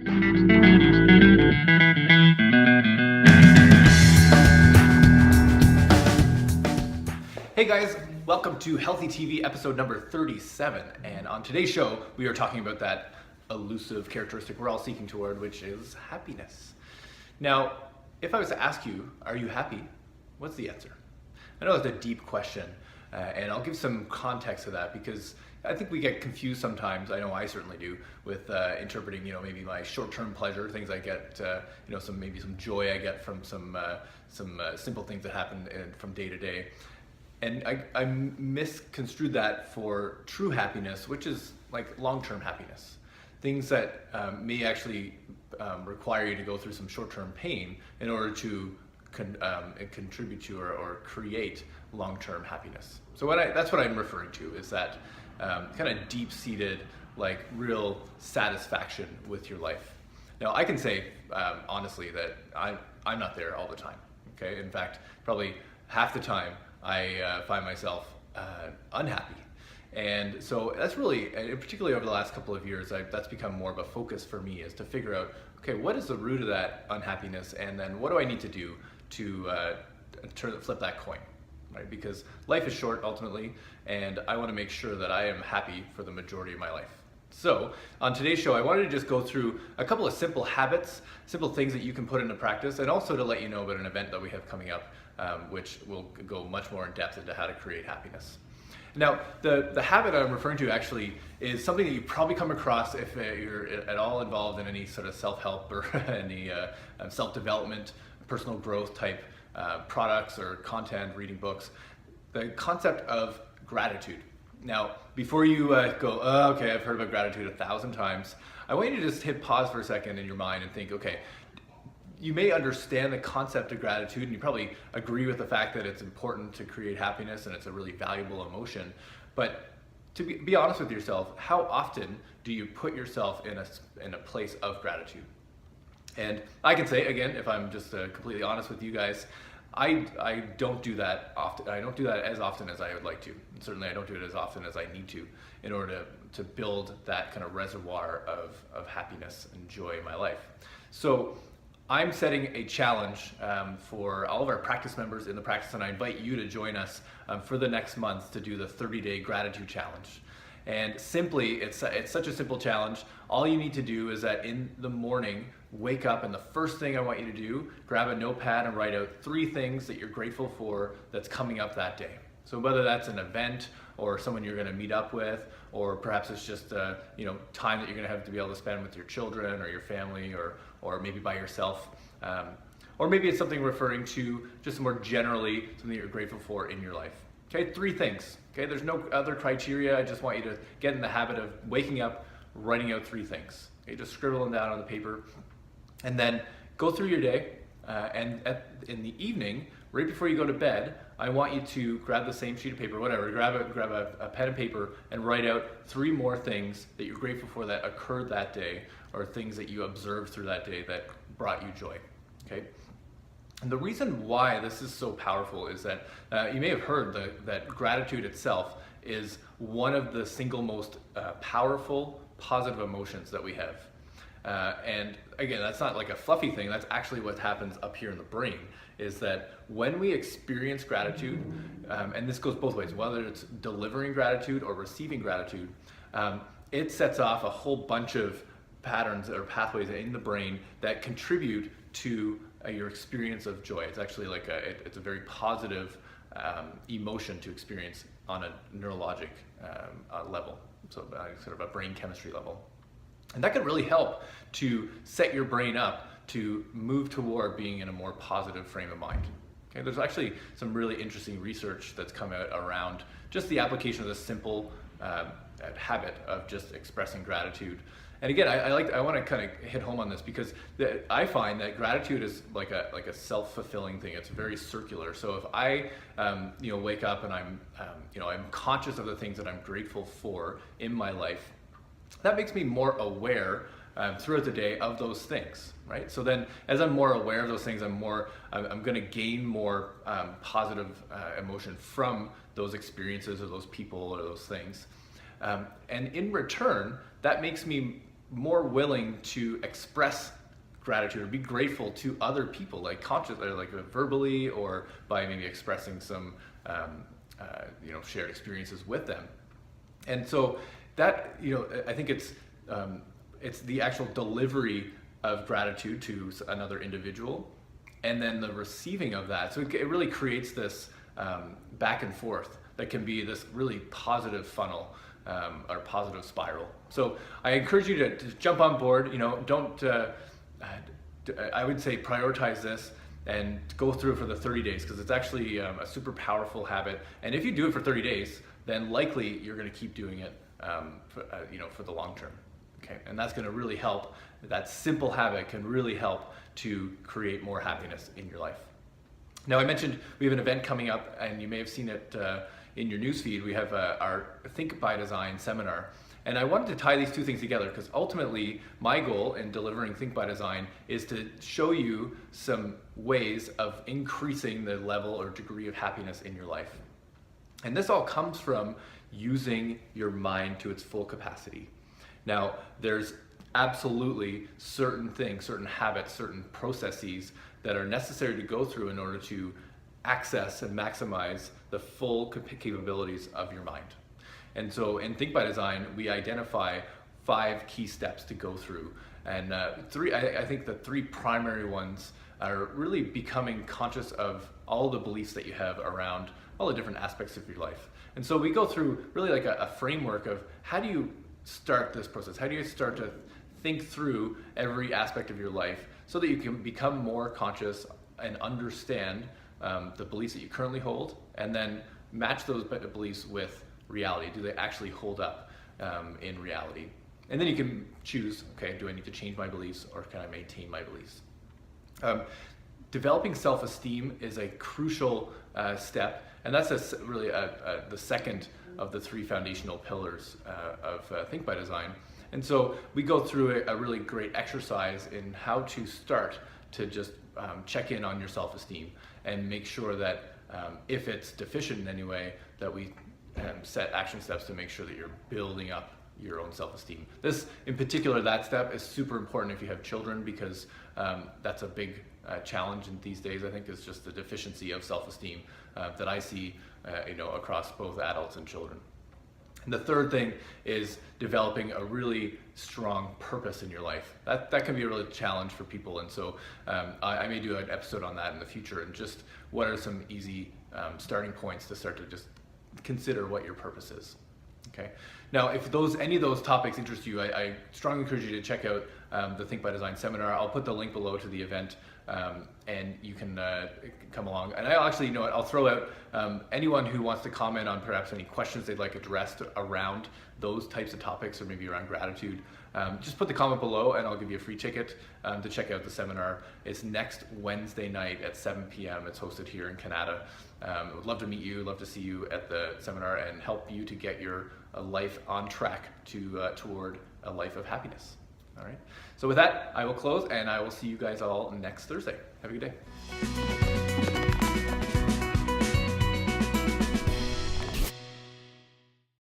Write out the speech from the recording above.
Hey guys, welcome to Healthy TV episode number 37. And on today's show, we are talking about that elusive characteristic we're all seeking toward, which is happiness. Now, if I was to ask you, are you happy? What's the answer? I know it's a deep question, and I'll give some context to that because I think we get confused sometimes. I know I certainly do with interpreting, maybe my short-term pleasure, things I get, some joy I get from some simple things that happen from day to day. And I misconstrued that for true happiness, which is like long-term happiness. Things that may actually require you to go through some short-term pain in order to contribute to or create long-term happiness. So that's what I'm referring to, is that kind of deep-seated, like real satisfaction with your life. Now, I can say honestly that I'm not there all the time. Okay, in fact, probably half the time I find myself unhappy. And so that's really, and particularly over the last couple of years, that's become more of a focus for me, is to figure out, okay, what is the root of that unhappiness, and then what do I need to do to flip that coin, right? Because life is short ultimately, and I want to make sure that I am happy for the majority of my life. So on today's show, I wanted to just go through a couple of simple habits, simple things that you can put into practice, and also to let you know about an event that we have coming up, which will go much more in depth into how to create happiness. Now, the habit I'm referring to actually is something that you probably come across if you're at all involved in any sort of self-help or any self-development, personal growth type products or content, reading books. The concept of gratitude. Now, before you go, oh, okay, I've heard about gratitude 1,000 times, I want you to just hit pause for a second in your mind and think, okay, you may understand the concept of gratitude, and you probably agree with the fact that it's important to create happiness and it's a really valuable emotion. But to be honest with yourself, how often do you put yourself in a place of gratitude? And I can say, again, if I'm just completely honest with you guys, I don't do that often. I don't do that as often as I would like to. And certainly I don't do it as often as I need to in order to build that kind of reservoir of happiness and joy in my life. So I'm setting a challenge for all of our practice members in the practice, and I invite you to join us for the next month to do the 30-day gratitude challenge. And simply, it's such a simple challenge. All you need to do is that in the morning, wake up, and the first thing I want you to do, grab a notepad and write out 3 things that you're grateful for that's coming up that day. So whether that's an event or someone you're going to meet up with, or perhaps it's just time that you're going to have to be able to spend with your children or your family, or maybe by yourself, or maybe it's something referring to just more generally something that you're grateful for in your life. Okay, 3 things. Okay, there's no other criteria. I just want you to get in the habit of waking up, writing out 3 things. Okay, just scribble them down on the paper, and then go through your day. And in the evening, right before you go to bed, I want you to grab the same sheet of paper, whatever, grab a pen and paper and write out 3 more things that you're grateful for that occurred that day, or things that you observed through that day that brought you joy. Okay? And the reason why this is so powerful is that you may have heard that gratitude itself is one of the single most powerful positive emotions that we have. And again, that's not like a fluffy thing. That's actually what happens up here in the brain, is that when we experience gratitude, and this goes both ways, whether it's delivering gratitude or receiving gratitude, it sets off a whole bunch of patterns or pathways in the brain that contribute to your experience of joy. It's actually like it's a very positive emotion to experience on a neurologic level, so sort of a brain chemistry level. And that can really help to set your brain up to move toward being in a more positive frame of mind. Okay, there's actually some really interesting research that's come out around just the application of this simple habit of just expressing gratitude. And again, I want to kind of hit home on this because I find that gratitude is like a self-fulfilling thing. It's very circular. So if I wake up and I'm conscious of the things that I'm grateful for in my life, that makes me more aware throughout the day of those things, right? So then, as I'm more aware of those things, I'm going to gain more positive emotion from those experiences or those people or those things, and in return, that makes me more willing to express gratitude or be grateful to other people, like consciously, like verbally, or by maybe expressing some shared experiences with them. And so that, I think it's the actual delivery of gratitude to another individual, and then the receiving of that. So it really creates this back and forth that can be this really positive funnel or positive spiral. So I encourage you to jump on board. Don't I would say prioritize this and go through it for the 30 days, because it's actually a super powerful habit. And if you do it for 30 days, then likely you're going to keep doing it for the long term. Okay, and that's going to really help. That simple habit can really help to create more happiness in your life. Now, I mentioned we have an event coming up, and you may have seen it in your newsfeed. We have our Think by Design seminar. And I wanted to tie these two things together, because ultimately my goal in delivering Think by Design is to show you some ways of increasing the level or degree of happiness in your life. And this all comes from using your mind to its full capacity. Now, there's absolutely certain things, certain habits, certain processes that are necessary to go through in order to access and maximize the full capabilities of your mind. And so in Think by Design, we identify 5 key steps to go through. And I think the 3 primary ones are really becoming conscious of all the beliefs that you have around all the different aspects of your life. And so we go through really like a framework of how do you start this process? How do you start to think through every aspect of your life so that you can become more conscious and understand the beliefs that you currently hold, and then match those beliefs with reality. Do they actually hold up in reality? And then you can choose, okay, do I need to change my beliefs, or can I maintain my beliefs? Developing self-esteem is a crucial step, and that's really the second of the 3 foundational pillars of Think by Design. And so we go through a really great exercise in how to start to just check in on your self-esteem and make sure that if it's deficient in any way, that we set action steps to make sure that you're building up your own self-esteem. This, in particular, that step is super important if you have children, because that's a big challenge in these days, I think, is just the deficiency of self-esteem that I see across both adults and children. And the third thing is developing a really strong purpose in your life. That can be a real challenge for people, and so I may do an episode on that in the future, and just what are some easy starting points to start to just consider what your purpose is. Okay. Now, if any of those topics interest you, I strongly encourage you to check out the Think by Design seminar. I'll put the link below to the event, and you can come along. And I'll actually, I'll throw out anyone who wants to comment on perhaps any questions they'd like addressed around those types of topics, or maybe around gratitude. Just put the comment below, and I'll give you a free ticket to check out the seminar. It's next Wednesday night at 7 p.m. It's hosted here in Canada. I would love to meet you, love to see you at the seminar, and help you to get your life on track toward a life of happiness. All right. So with that, I will close, and I will see you guys all next Thursday. Have a good day.